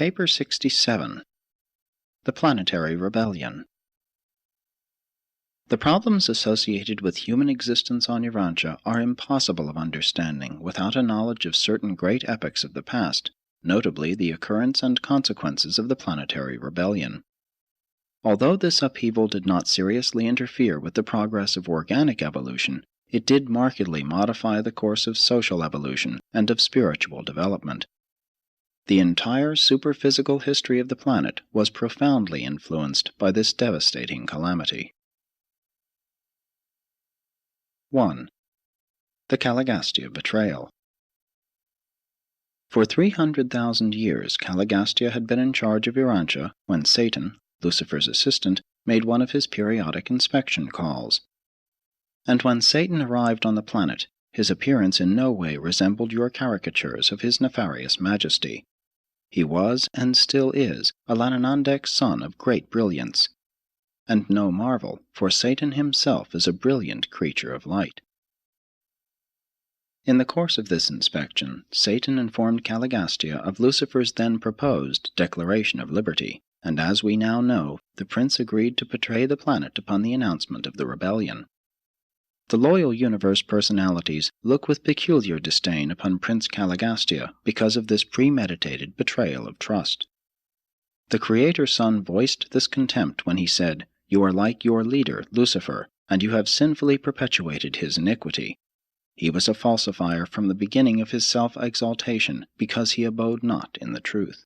Paper 67. The Planetary Rebellion. The problems associated with human existence on Urantia are impossible of understanding without a knowledge of certain great epochs of the past, notably the occurrence and consequences of the Planetary Rebellion. Although this upheaval did not seriously interfere with the progress of organic evolution, it did markedly modify the course of social evolution and of spiritual development. The entire superphysical history of the planet was profoundly influenced by this devastating calamity. 1. The CALIGASTIA Betrayal. For 300,000 years CALIGASTIA had been in charge of Urantia when Satan, Lucifer's assistant, made one of his periodic inspection calls. And when Satan arrived on the planet, his appearance in no way resembled your caricatures of his nefarious majesty. He was, and still is, a Lananandek son of great brilliance. And no marvel, for Satan himself is a brilliant creature of light. In the course of this inspection, Satan informed CALIGASTIA of Lucifer's then proposed Declaration of Liberty, and as we now know, the prince agreed to betray the planet upon the announcement of the rebellion. The loyal universe personalities look with peculiar disdain upon Prince CALIGASTIA because of this premeditated betrayal of trust. The Creator's Son voiced this contempt when he said, "You are like your leader, Lucifer, and you have sinfully perpetuated his iniquity. He was a falsifier from the beginning of his self-exaltation, because he abode not in the truth."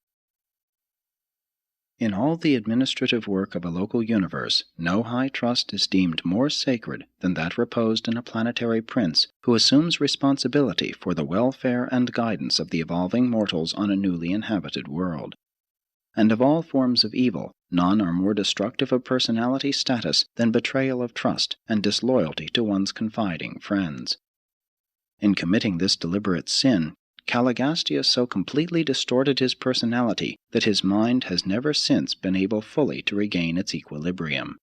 In all the administrative work of a local universe, no high trust is deemed more sacred than that reposed in a planetary prince who assumes responsibility for the welfare and guidance of the evolving mortals on a newly inhabited world. And of all forms of evil, none are more destructive of personality status than betrayal of trust and disloyalty to one's confiding friends. In committing this deliberate sin, CALIGASTIA so completely distorted his personality that his mind has never since been able fully to regain its equilibrium.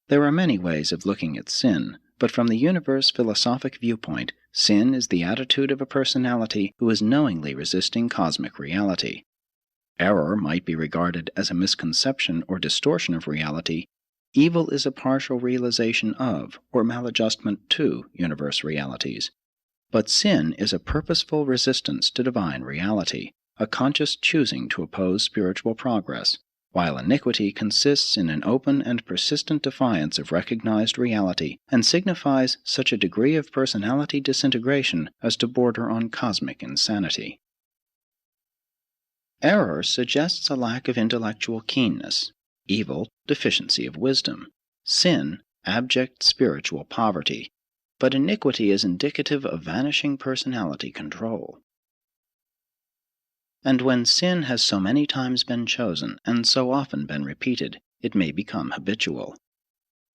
There are many ways of looking at sin, but from the universe philosophic viewpoint, sin is the attitude of a personality who is knowingly resisting cosmic reality. Error might be regarded as a misconception or distortion of reality. Evil is a partial realization of, or maladjustment to, universe realities. But sin is a purposeful resistance to divine reality, a conscious choosing to oppose spiritual progress, while iniquity consists in an open and persistent defiance of recognized reality and signifies such a degree of personality disintegration as to border on cosmic insanity. Error suggests a lack of intellectual keenness, evil, deficiency of wisdom, sin, abject spiritual poverty, but iniquity is indicative of vanishing personality control. And when sin has so many times been chosen and so often been repeated, it may become habitual.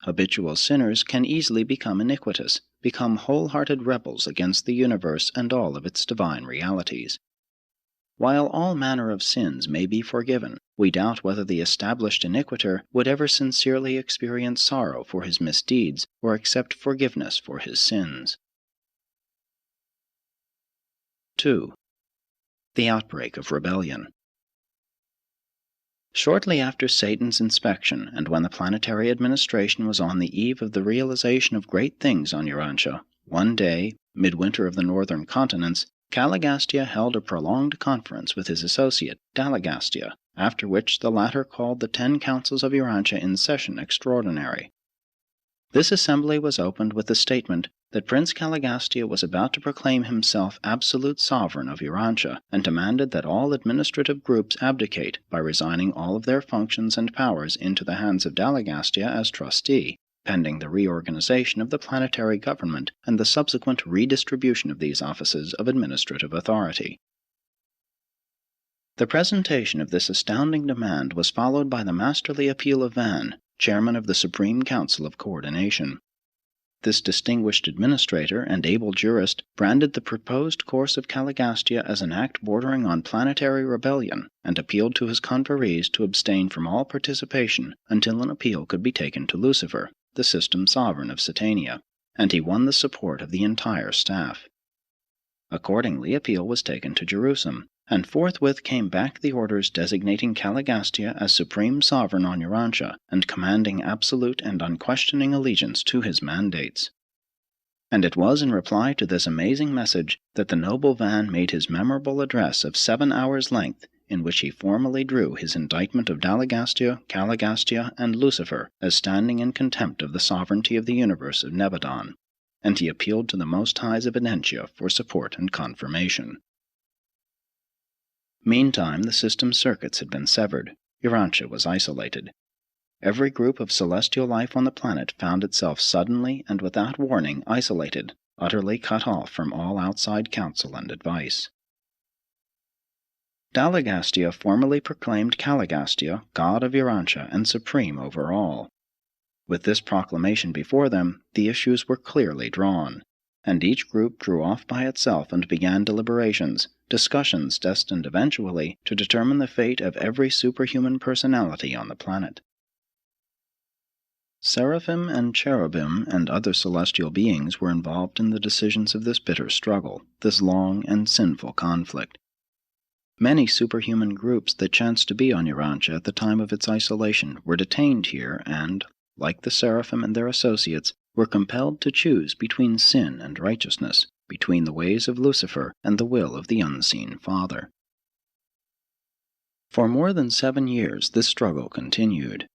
Habitual sinners can easily become iniquitous, become wholehearted rebels against the universe and all of its divine realities. While all manner of sins may be forgiven, we doubt whether the established iniquitor would ever sincerely experience sorrow for his misdeeds or accept forgiveness for his sins. 2. The Outbreak of Rebellion. Shortly after Satan's inspection, and when the planetary administration was on the eve of the realization of great things on Urantia, one day, midwinter of the northern continents, CALIGASTIA held a prolonged conference with his associate, DALIGASTIA, after which the latter called the 10 councils of Urantia in session extraordinary. This assembly was opened with the statement that Prince CALIGASTIA was about to proclaim himself absolute sovereign of Urantia, and demanded that all administrative groups abdicate by resigning all of their functions and powers into the hands of DALIGASTIA as trustee, pending the reorganization of the planetary government and the subsequent redistribution of these offices of administrative authority. The presentation of this astounding demand was followed by the masterly appeal of Van, chairman of the Supreme Council of Coordination. This distinguished administrator and able jurist branded the proposed course of CALIGASTIA as an act bordering on planetary rebellion, and appealed to his conferees to abstain from all participation until an appeal could be taken to Lucifer, the system sovereign of Satania, and he won the support of the entire staff. Accordingly, appeal was taken to Jerusalem, and forthwith came back the orders designating CALIGASTIA as supreme sovereign on Urantia and commanding absolute and unquestioning allegiance to his mandates. And it was in reply to this amazing message that the noble Van made his memorable address of 7 hours' length, in which he formally drew his indictment of Dalagastia, CALIGASTIA, and Lucifer as standing in contempt of the sovereignty of the universe of Nebadon, and he appealed to the Most High's Evidentia for support and confirmation. Meantime, the system circuits had been severed. Urantia was isolated. Every group of celestial life on the planet found itself suddenly and without warning isolated, utterly cut off from all outside counsel and advice. Dalagastia formally proclaimed CALIGASTIA god of Urantia and supreme over all. With this proclamation before them, the issues were clearly drawn, and each group drew off by itself and began deliberations, discussions destined eventually to determine the fate of every superhuman personality on the planet. Seraphim and cherubim and other celestial beings were involved in the decisions of this bitter struggle, this long and sinful conflict. Many superhuman groups that chanced to be on Urantia at the time of its isolation were detained here and, like the seraphim and their associates, were compelled to choose between sin and righteousness, between the ways of Lucifer and the will of the unseen Father. For more than 7 years this struggle continued.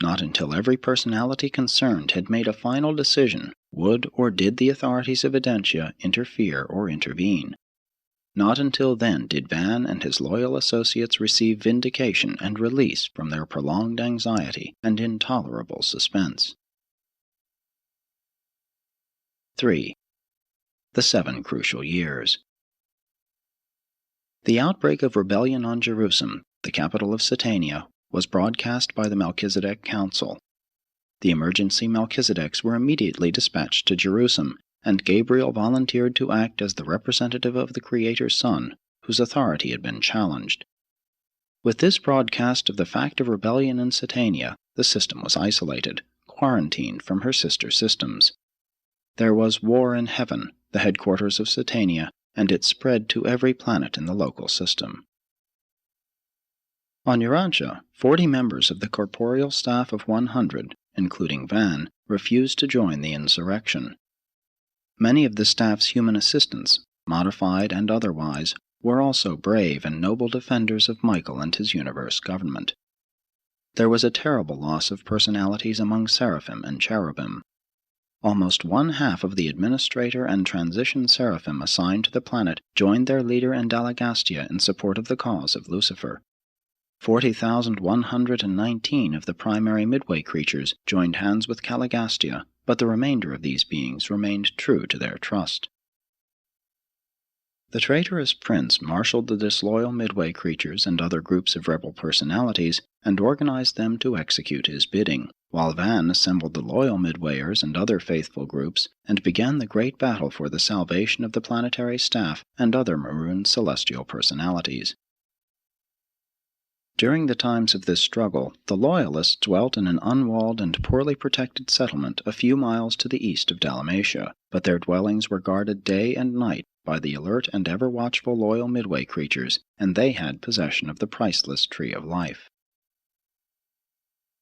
Not until every personality concerned had made a final decision would or did the authorities of Edentia interfere or intervene. Not until then did Van and his loyal associates receive vindication and release from their prolonged anxiety and intolerable suspense. 3. The 7 Crucial Years. The outbreak of rebellion on Jerusalem, the capital of Satania, was broadcast by the Melchizedek Council. The emergency Melchizedeks were immediately dispatched to Jerusalem, and Gabriel volunteered to act as the representative of the Creator's Son, whose authority had been challenged. With this broadcast of the fact of rebellion in Satania, the system was isolated, quarantined from her sister systems. There was war in heaven, the headquarters of Satania, and it spread to every planet in the local system. On Urantia, 40 members of the corporeal staff of 100, including Van, refused to join the insurrection. Many of the staff's human assistants, modified and otherwise, were also brave and noble defenders of Michael and his universe government. There was a terrible loss of personalities among seraphim and cherubim. Almost 1/2 of the administrator and transition seraphim assigned to the planet joined their leader in Dalagastia in support of the cause of Lucifer. 40,119 of the primary midway creatures joined hands with CALIGASTIA, but the remainder of these beings remained true to their trust. The traitorous prince marshaled the disloyal midway creatures and other groups of rebel personalities and organized them to execute his bidding, while Van assembled the loyal midwayers and other faithful groups and began the great battle for the salvation of the planetary staff and other marooned celestial personalities. During the times of this struggle, the Loyalists dwelt in an unwalled and poorly protected settlement a few miles to the east of Dalmatia, but their dwellings were guarded day and night by the alert and ever-watchful loyal midway creatures, and they had possession of the priceless Tree of Life.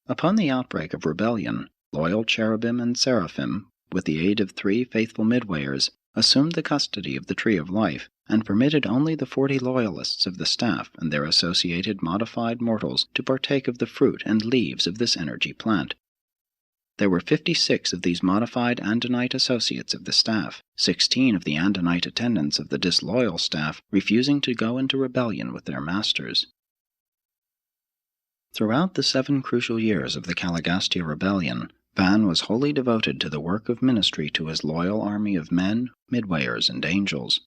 Upon the outbreak of rebellion, loyal cherubim and seraphim, with the aid of 3 faithful midwayers, assumed the custody of the Tree of Life, and permitted only the 40 loyalists of the staff and their associated modified mortals to partake of the fruit and leaves of this energy plant. There were 56 of these modified Andonite associates of the staff, 16 of the Andonite attendants of the disloyal staff refusing to go into rebellion with their masters. Throughout the 7 crucial years of the CALIGASTIA rebellion, Van was wholly devoted to the work of ministry to his loyal army of men, midwayers, and angels.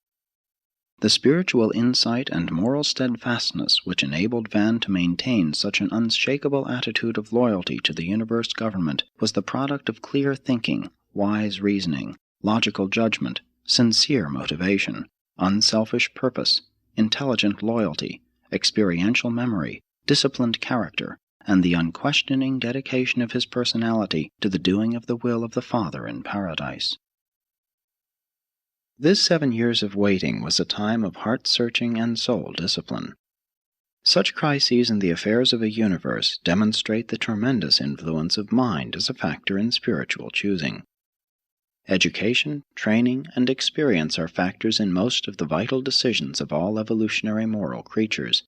The spiritual insight and moral steadfastness which enabled Van to maintain such an unshakable attitude of loyalty to the universe government was the product of clear thinking, wise reasoning, logical judgment, sincere motivation, unselfish purpose, intelligent loyalty, experiential memory, disciplined character, and the unquestioning dedication of his personality to the doing of the will of the Father in paradise. This 7 years of waiting was a time of heart-searching and soul discipline. Such crises in the affairs of a universe demonstrate the tremendous influence of mind as a factor in spiritual choosing. Education, training, and experience are factors in most of the vital decisions of all evolutionary moral creatures.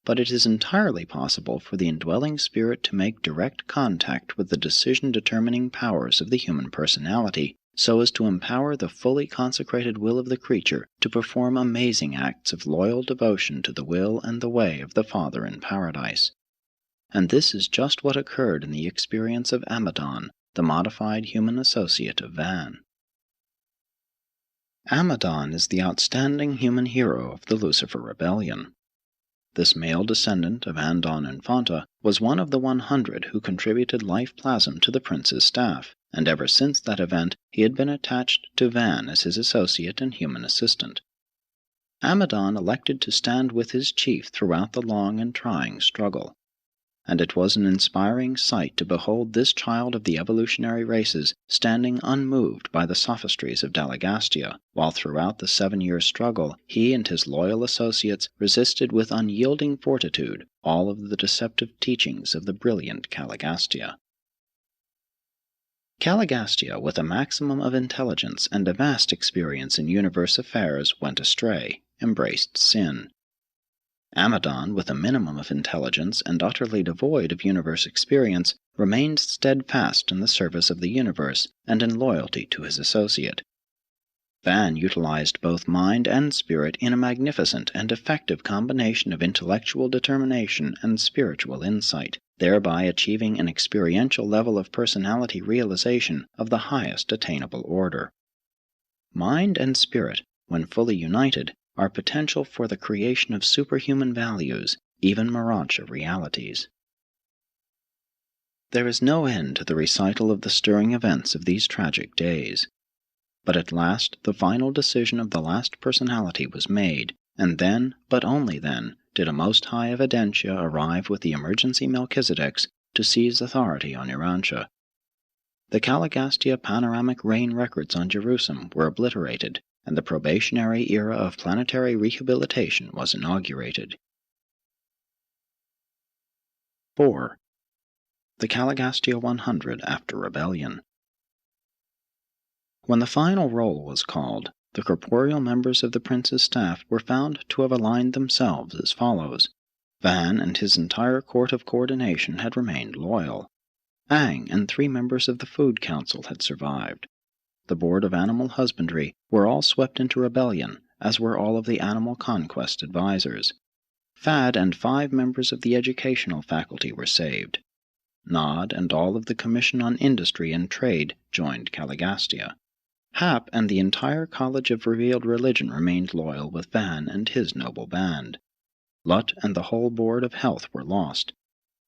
But it is entirely possible for the indwelling spirit to make direct contact with the decision-determining powers of the human personality, so as to empower the fully consecrated will of the creature to perform amazing acts of loyal devotion to the will and the way of the Father in Paradise. And this is just what occurred in the experience of Amadon, the modified human associate of Van. Amadon is the outstanding human hero of the Lucifer Rebellion. This male descendant of Andon Infanta was one of the 100 who contributed life plasm to the prince's staff, and ever since that event he had been attached to Van as his associate and human assistant. Amadon elected to stand with his chief throughout the long and trying struggle, and it was an inspiring sight to behold this child of the evolutionary races standing unmoved by the sophistries of CALIGASTIA, while throughout the 7-year struggle he and his loyal associates resisted with unyielding fortitude all of the deceptive teachings of the brilliant CALIGASTIA. CALIGASTIA, with a maximum of intelligence and a vast experience in universe affairs, went astray, embraced sin. Amadon, with a minimum of intelligence and utterly devoid of universe experience, remained steadfast in the service of the universe and in loyalty to his associate. Van utilized both mind and spirit in a magnificent and effective combination of intellectual determination and spiritual insight, thereby achieving an experiential level of personality realization of the highest attainable order. Mind and spirit, when fully united, are potential for the creation of superhuman values, even Maracha realities. There is no end to the recital of the stirring events of these tragic days. But at last the final decision of the last personality was made, and then, but only then, did a Most High Evidentia arrive with the emergency Melchizedeks to seize authority on Urantia. The CALIGASTIA panoramic reign records on Jerusalem were obliterated, and the probationary era of planetary rehabilitation was inaugurated. 4. The CALIGASTIA 100 after rebellion. When the final roll was called, the corporeal members of the prince's staff were found to have aligned themselves as follows. Van and his entire court of coordination had remained loyal. Ang and 3 members of the Food Council had survived. The Board of Animal Husbandry were all swept into rebellion, as were all of the Animal Conquest advisors. Fad and 5 members of the educational faculty were saved. Nod and all of the Commission on Industry and Trade joined CALIGASTIA. Hap and the entire College of Revealed Religion remained loyal with Van and his noble band. Lut and the whole Board of Health were lost.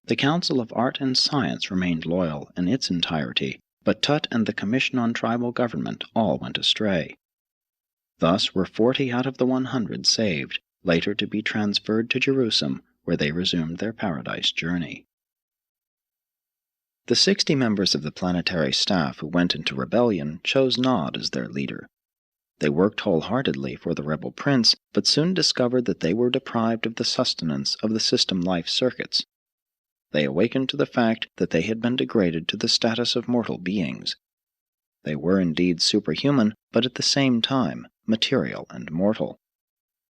The Council of Art and Science remained loyal in its entirety, but Tut and the Commission on Tribal Government all went astray. Thus were 40 out of the 100 saved, later to be transferred to Jerusalem, where they resumed their paradise journey. The 60 members of the planetary staff who went into rebellion chose Nod as their leader. They worked wholeheartedly for the rebel prince, but soon discovered that they were deprived of the sustenance of the system life circuits. They awakened to the fact that they had been degraded to the status of mortal beings. They were indeed superhuman, but at the same time material and mortal.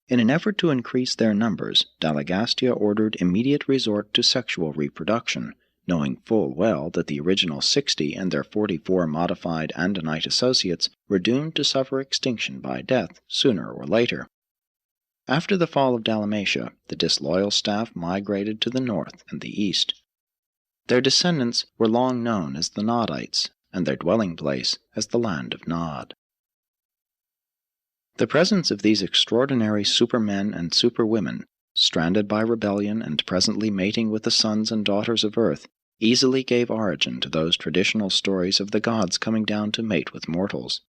In an effort to increase their numbers, CALIGASTIA ordered immediate resort to sexual reproduction, knowing full well that the original 60 and their 44 modified Andonite associates were doomed to suffer extinction by death sooner or later. After the fall of Dalmatia, the disloyal staff migrated to the north and the east. Their descendants were long known as the Nodites, and their dwelling place as the land of Nod. The presence of these extraordinary supermen and superwomen, stranded by rebellion and presently mating with the sons and daughters of Earth, easily gave origin to those traditional stories of the gods coming down to mate with mortals.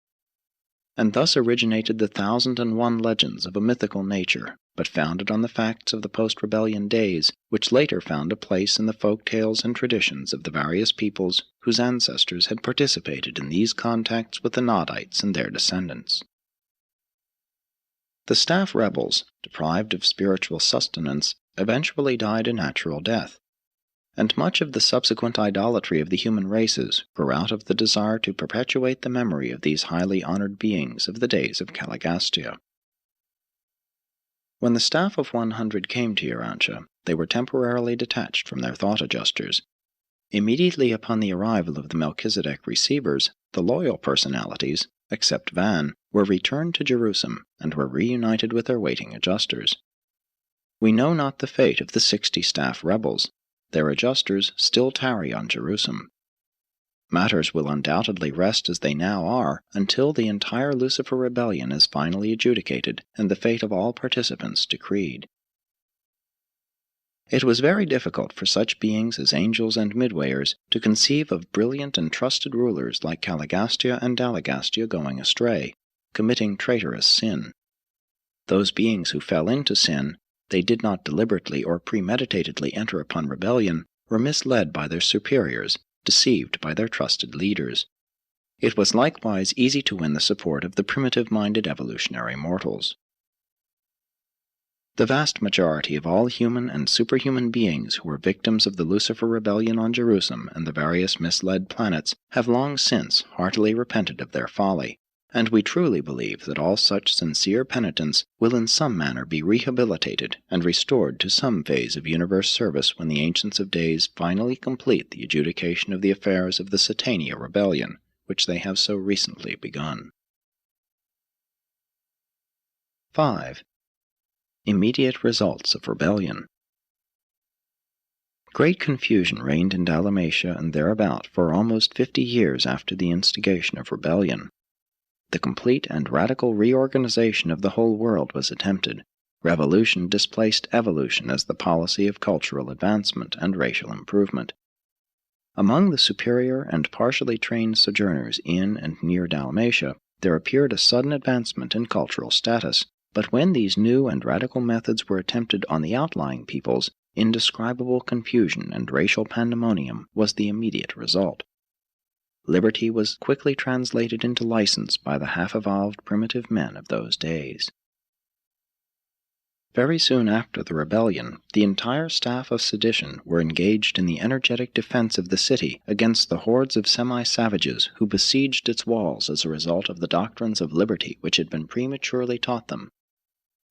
And thus originated the 1001 legends of a mythical nature, but founded on the facts of the post-rebellion days, which later found a place in the folk tales and traditions of the various peoples whose ancestors had participated in these contacts with the Nodites and their descendants. The staff rebels, deprived of spiritual sustenance, eventually died a natural death, and much of the subsequent idolatry of the human races grew out of the desire to perpetuate the memory of these highly honored beings of the days of CALIGASTIA. When the staff of 100 came to Urantia, they were temporarily detached from their thought adjusters. Immediately upon the arrival of the Melchizedek receivers, the loyal personalities, except Van, were returned to Jerusalem and were reunited with their waiting adjusters. We know not the fate of the 60 staff rebels. Their adjusters still tarry on Jerusalem. Matters will undoubtedly rest as they now are until the entire Lucifer rebellion is finally adjudicated and the fate of all participants decreed. It was very difficult for such beings as angels and midwayers to conceive of brilliant and trusted rulers like CALIGASTIA and DALIGASTIA going astray, committing traitorous sin. Those beings who fell into sin, they did not deliberately or premeditatedly enter upon rebellion, were misled by their superiors, deceived by their trusted leaders. It was likewise easy to win the support of the primitive-minded evolutionary mortals. The vast majority of all human and superhuman beings who were victims of the Lucifer rebellion on Jerusalem and the various misled planets have long since heartily repented of their folly, and we truly believe that all such sincere penitents will in some manner be rehabilitated and restored to some phase of universe service when the Ancients of Days finally complete the adjudication of the affairs of the Satania rebellion, which they have so recently begun. 5. Immediate results of rebellion. Great confusion reigned in Dalmatia and thereabout for almost 50 years after the instigation of rebellion. The complete and radical reorganization of the whole world was attempted. Revolution displaced evolution as the policy of cultural advancement and racial improvement. Among the superior and partially trained sojourners in and near Dalmatia, there appeared a sudden advancement in cultural status. But when these new and radical methods were attempted on the outlying peoples, indescribable confusion and racial pandemonium was the immediate result. Liberty was quickly translated into license by the half-evolved primitive men of those days. Very soon after the rebellion, the entire staff of sedition were engaged in the energetic defense of the city against the hordes of semi-savages who besieged its walls as a result of the doctrines of liberty which had been prematurely taught them.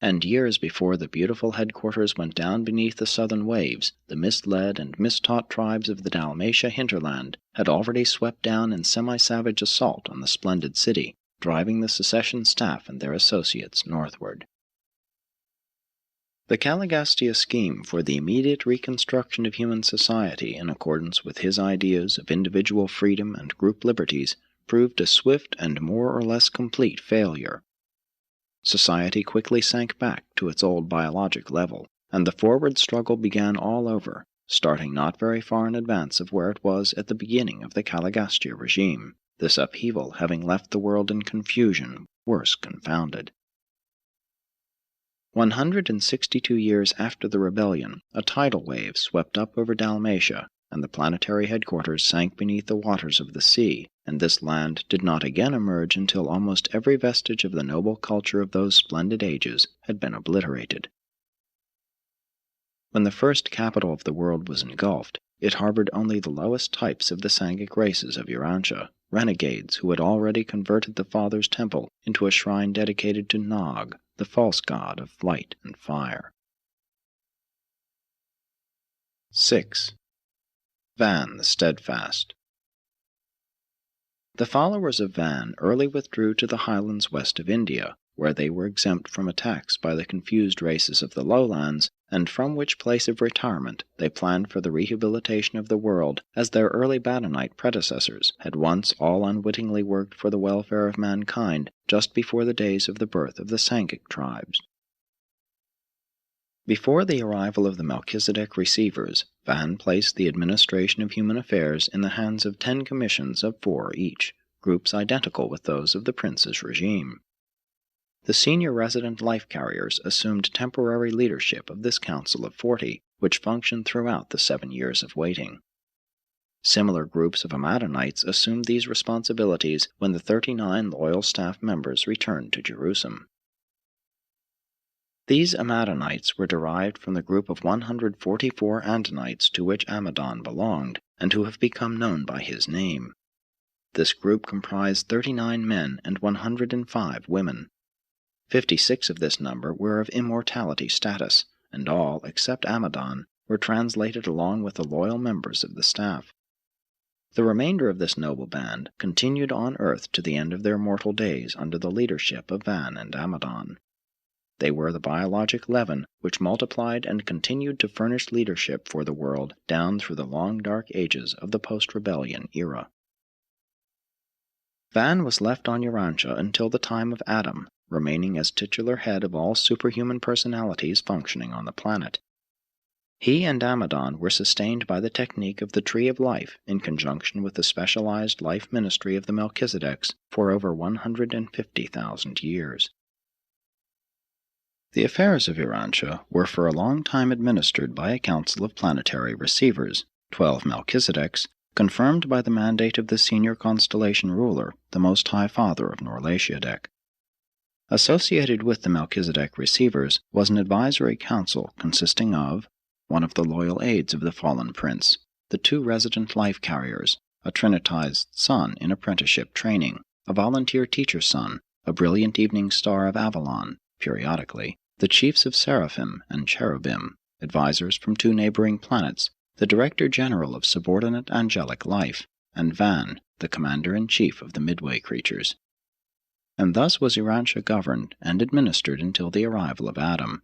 And years before the beautiful headquarters went down beneath the southern waves, the misled and mistaught tribes of the Dalmatia hinterland had already swept down in semi-savage assault on the splendid city, driving the secession staff and their associates northward. The CALIGASTIA scheme for the immediate reconstruction of human society in accordance with his ideas of individual freedom and group liberties proved a swift and more or less complete failure. Society quickly sank back to its old biologic level, and the forward struggle began all over, starting not very far in advance of where it was at the beginning of the CALIGASTIA regime, this upheaval having left the world in confusion, worse confounded. 162 years after the rebellion, a tidal wave swept up over Dalmatia, and the planetary headquarters sank beneath the waters of the sea, and this land did not again emerge until almost every vestige of the noble culture of those splendid ages had been obliterated. When the first capital of the world was engulfed, it harbored only the lowest types of the Sangic races of Urantia, renegades who had already converted the Father's Temple into a shrine dedicated to Nog, the false god of light and fire. 6. Van the Steadfast. The followers of Van early withdrew to the highlands west of India, where they were exempt from attacks by the confused races of the lowlands, and from which place of retirement they planned for the rehabilitation of the world, as their early Badonite predecessors had once all unwittingly worked for the welfare of mankind just before the days of the birth of the Sangic tribes. Before the arrival of the Melchizedek receivers, Van placed the administration of human affairs in the hands of 10 commissions of 4 each, groups identical with those of the prince's regime. The senior resident life carriers assumed temporary leadership of this council of 40, which functioned throughout the 7 years of waiting. Similar groups of Amadonites assumed these responsibilities when the 39 loyal staff members returned to Jerusalem. These Amadonites were derived from the group of 144 Andonites to which Amadon belonged, and who have become known by his name. This group comprised 39 men and 105 women. 56 of this number were of immortality status, and all, except Amadon, were translated along with the loyal members of the staff. The remainder of this noble band continued on Earth to the end of their mortal days under the leadership of Van and Amadon. They were the biologic leaven which multiplied and continued to furnish leadership for the world down through the long dark ages of the post-rebellion era. Van was left on Urantia until the time of Adam, remaining as titular head of all superhuman personalities functioning on the planet. He and Amadon were sustained by the technique of the Tree of Life in conjunction with the specialized life ministry of the Melchizedeks for over 150,000 years. The affairs of Urantia were for a long time administered by a council of planetary receivers, 12 Melchizedeks, confirmed by the mandate of the senior constellation ruler, the Most High Father of Norlatiadek. Associated with the Melchizedek receivers was an advisory council consisting of one of the loyal aides of the fallen prince, the 2 resident life carriers, a trinitized son in apprenticeship training, a volunteer teacher son, a brilliant evening star of Avalon, periodically, the chiefs of Seraphim and Cherubim, advisors from 2 neighboring planets, the Director General of Subordinate Angelic Life, and Van, the Commander-in-Chief of the Midway creatures. And thus was Urantia governed and administered until the arrival of Adam.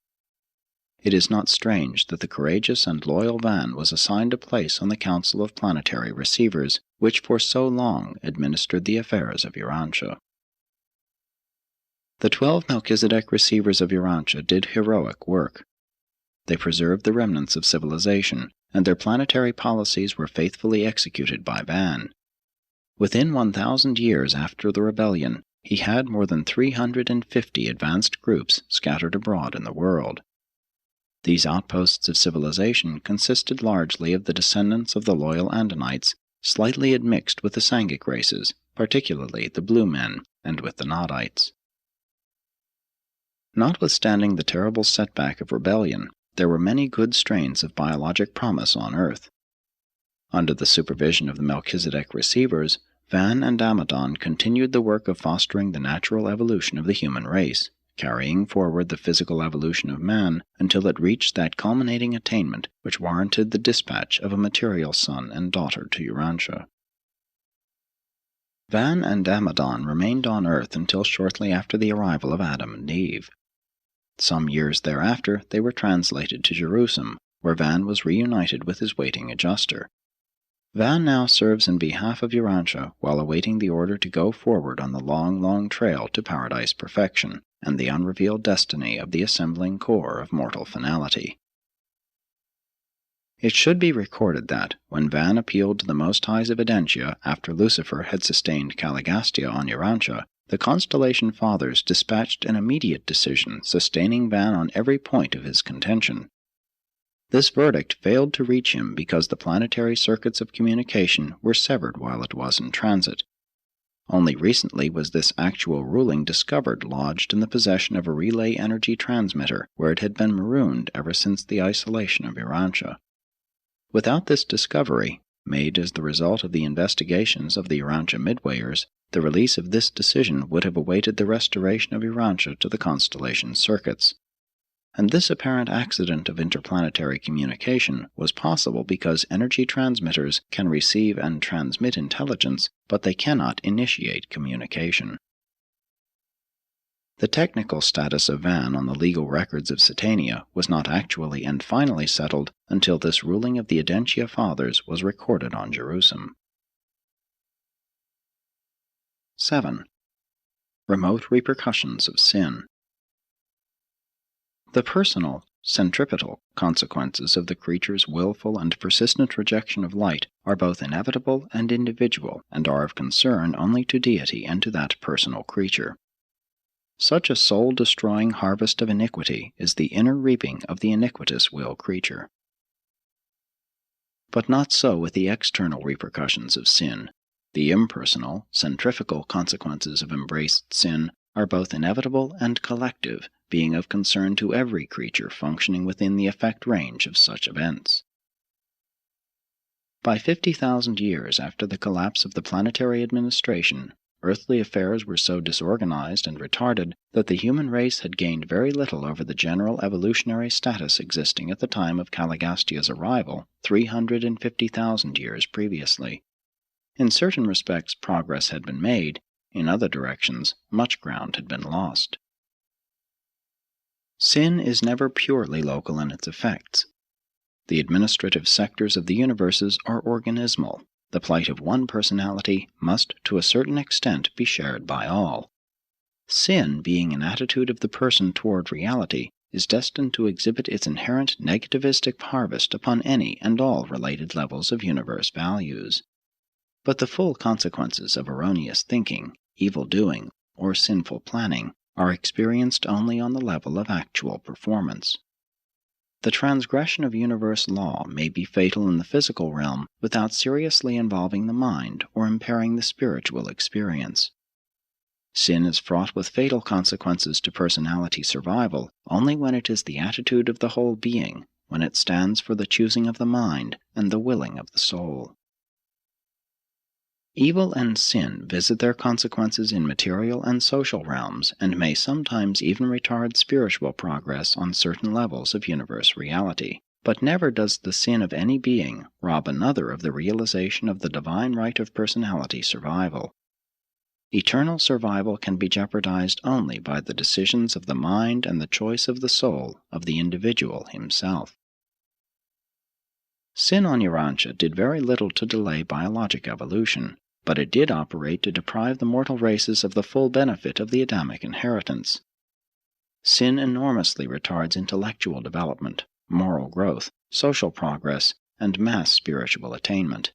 It is not strange that the courageous and loyal Van was assigned a place on the Council of Planetary Receivers, which for so long administered the affairs of Urantia. The 12 Melchizedek receivers of Urantia did heroic work. They preserved the remnants of civilization, and their planetary policies were faithfully executed by Van. Within 1,000 years after the rebellion, he had more than 350 advanced groups scattered abroad in the world. These outposts of civilization consisted largely of the descendants of the loyal Andonites, slightly admixed with the Sangic races, particularly the Blue Men, and with the Nodites. Notwithstanding the terrible setback of rebellion, there were many good strains of biologic promise on Earth. Under the supervision of the Melchizedek receivers, Van and Amadon continued the work of fostering the natural evolution of the human race, carrying forward the physical evolution of man until it reached that culminating attainment which warranted the dispatch of a material son and daughter to Urantia. Van and Amadon remained on Earth until shortly after the arrival of Adam and Eve. Some years thereafter they were translated to Jerusalem, where Van was reunited with his waiting adjuster. Van now serves in behalf of Urantia while awaiting the order to go forward on the long, long trail to paradise perfection and the unrevealed destiny of the assembling core of mortal finality. It should be recorded that, when Van appealed to the Most High's evidentia after Lucifer had sustained CALIGASTIA on Urantia, the Constellation Fathers dispatched an immediate decision sustaining Van on every point of his contention. This verdict failed to reach him because the planetary circuits of communication were severed while it was in transit. Only recently was this actual ruling discovered lodged in the possession of a relay energy transmitter where it had been marooned ever since the isolation of Urantia. Without this discovery, made as the result of the investigations of the Urantia Midwayers, the release of this decision would have awaited the restoration of Urantia to the constellation circuits. And this apparent accident of interplanetary communication was possible because energy transmitters can receive and transmit intelligence, but they cannot initiate communication. The technical status of Van on the legal records of Satania was not actually and finally settled until this ruling of the Edentia Fathers was recorded on Jerusalem. 7. Remote repercussions of sin. The personal, centripetal consequences of the creature's willful and persistent rejection of light are both inevitable and individual, and are of concern only to deity and to that personal creature. Such a soul-destroying harvest of iniquity is the inner reaping of the iniquitous will creature. But not so with the external repercussions of sin. The impersonal, centrifugal consequences of embraced sin are both inevitable and collective, being of concern to every creature functioning within the effect range of such events. By 50,000 years after the collapse of the planetary administration, earthly affairs were so disorganized and retarded that the human race had gained very little over the general evolutionary status existing at the time of CALIGASTIA's arrival 350,000 years previously. In certain respects progress had been made, in other directions much ground had been lost. Sin is never purely local in its effects. The administrative sectors of the universes are organismal. The plight of one personality must to a certain extent be shared by all. Sin, being an attitude of the person toward reality, is destined to exhibit its inherent negativistic harvest upon any and all related levels of universe values. But the full consequences of erroneous thinking, evil doing, or sinful planning are experienced only on the level of actual performance. The transgression of universe law may be fatal in the physical realm without seriously involving the mind or impairing the spiritual experience. Sin is fraught with fatal consequences to personality survival only when it is the attitude of the whole being, when it stands for the choosing of the mind and the willing of the soul. Evil and sin visit their consequences in material and social realms and may sometimes even retard spiritual progress on certain levels of universe reality. But never does the sin of any being rob another of the realization of the divine right of personality survival. Eternal survival can be jeopardized only by the decisions of the mind and the choice of the soul of the individual himself. Sin on Urantia did very little to delay biologic evolution, but it did operate to deprive the mortal races of the full benefit of the Adamic inheritance. Sin enormously retards intellectual development, moral growth, social progress, and mass spiritual attainment.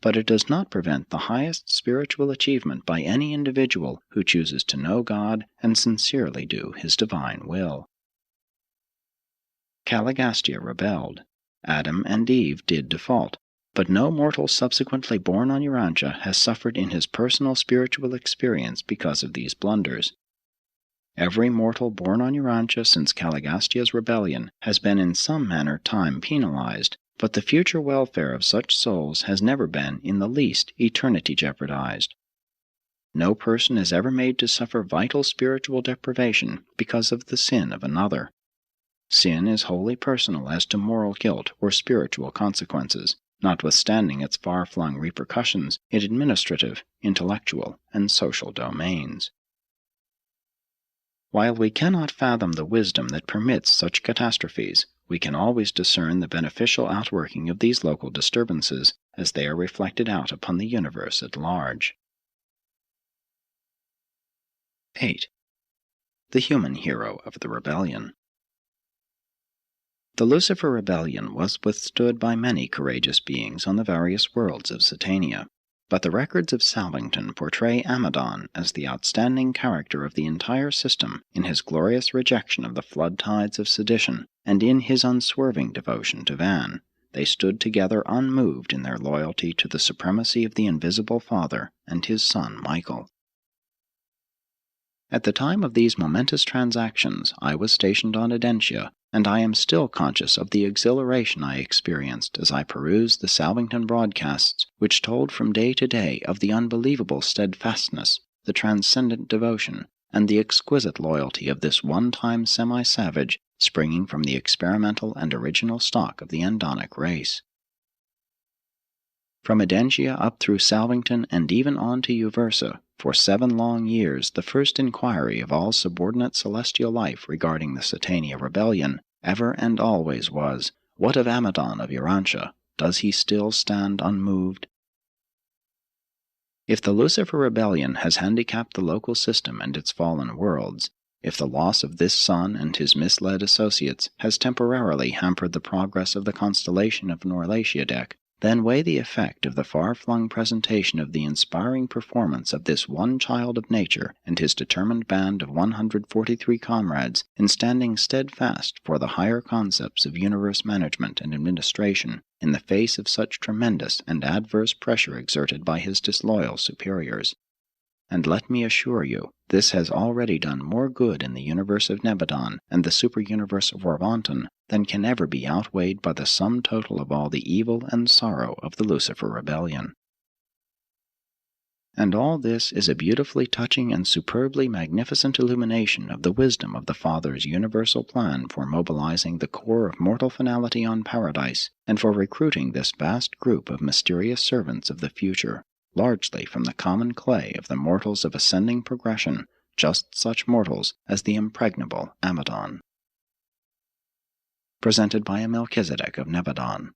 But it does not prevent the highest spiritual achievement by any individual who chooses to know God and sincerely do His divine will. CALIGASTIA rebelled. Adam and Eve did default, but no mortal subsequently born on Urantia has suffered in his personal spiritual experience because of these blunders. Every mortal born on Urantia since CALIGASTIA's rebellion has been in some manner time penalized, but the future welfare of such souls has never been in the least eternity jeopardized. No person is ever made to suffer vital spiritual deprivation because of the sin of another. Sin is wholly personal as to moral guilt or spiritual consequences, notwithstanding its far-flung repercussions in administrative, intellectual, and social domains. While we cannot fathom the wisdom that permits such catastrophes, we can always discern the beneficial outworking of these local disturbances as they are reflected out upon the universe at large. 8. The human hero of the rebellion. The Lucifer Rebellion was withstood by many courageous beings on the various worlds of Satania, but the records of Salvington portray Amadon as the outstanding character of the entire system in his glorious rejection of the flood tides of sedition, and in his unswerving devotion to Van. They stood together unmoved in their loyalty to the supremacy of the Invisible Father and his son Michael. At the time of these momentous transactions, I was stationed on Edentia, and I am still conscious of the exhilaration I experienced as I perused the Salvington broadcasts which told from day to day of the unbelievable steadfastness, the transcendent devotion, and the exquisite loyalty of this one-time semi-savage springing from the experimental and original stock of the Andonic race. From Edentia up through Salvington and even on to Uversa, for 7 long years the first inquiry of all subordinate celestial life regarding the Satania Rebellion ever and always was, what of Amadon of Urantia? Does he still stand unmoved? If the Lucifer Rebellion has handicapped the local system and its fallen worlds, if the loss of this sun and his misled associates has temporarily hampered the progress of the constellation of Norlatiadec, then weigh the effect of the far-flung presentation of the inspiring performance of this one child of nature and his determined band of 143 comrades in standing steadfast for the higher concepts of universe management and administration in the face of such tremendous and adverse pressure exerted by his disloyal superiors. and let me assure you, this has already done more good in the universe of Nebadon and the super-universe of Warvanton than can ever be outweighed by the sum total of all the evil and sorrow of the Lucifer Rebellion. And all this is a beautifully touching and superbly magnificent illumination of the wisdom of the Father's universal plan for mobilizing the core of mortal finality on Paradise, and for recruiting this vast group of mysterious servants of the future, largely from the common clay of the mortals of ascending progression, just such mortals as the impregnable Amadon. Presented by a Melchizedek of Nebadon.